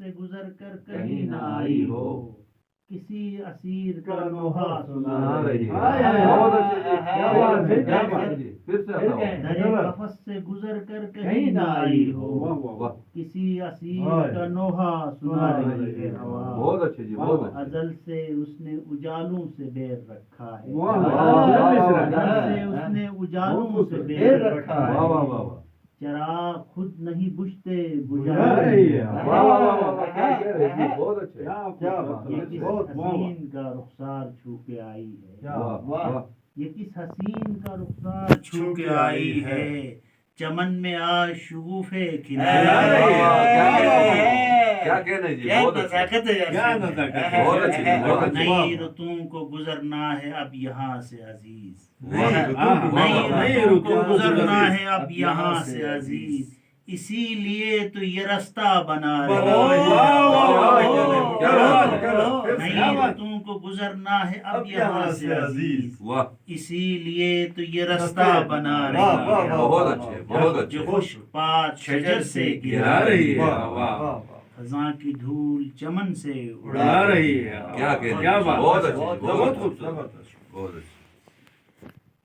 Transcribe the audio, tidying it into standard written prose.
سے گزر کر کہیں نہ آئی ہو، کسی اسیر کا نوحہ سنا رہی ہے۔ بہت اچھے جی، کیا بات ہے، کیا بات ہے جی، پھر سے درِ قفس سے گزر کر کہیں نہ آئی ہو، کسی اسیر کا نوحہ سنا رہی ہے ہوا۔ بہت اچھے جی، بہت اچھے۔ ازل سے اس نے اجالوں سے بیر رکھا ہے، واہ ازل سے اس نے اجالوں سے بیر رکھا ہے، واہ واہ واہ، چراغ خود نہیں بجھتے بجھا بجھا رہی رہی ہے ہے۔ واہ واہ واہ واہ، کیا کہہ رہے جی، بہت اچھے، کیا بات یہ ہے، کس بہت حسین کا رخسار چھو کے آئی ہے، واہ واہ، یہ کس حسین کا رخسار چھو کے آئی ہے، چمن میں آج شگوفے کھلے کیا کہنے جی، بہت اچھے، کیا نزاکت ہے، بہت اچھے جی، بہت اچھے۔ نئی رتوں کو گزرنا ہے اب یہاں سے عزیز، نئی نئی رتوں کو گزرنا ہے اب یہاں سے عزیز، اسی لیے تو یہ رستہ بنا رہی ہے، نئی رتوں کو گزرنا ہے اب یہاں سے عزیز، واہ، اسی لیے تو یہ رستہ بنا رہی ہے، بہت اچھے، بہت اچھے، جو خشک پات شجر سے گرا رہی ہے، خزاں کی دھول چمن سے اڑا رہی ہے، کیا کہنے کیا جی، بات، بہت اچھے جی، بہت بہت خوبصورت، خوبصورت، بہت اچھے۔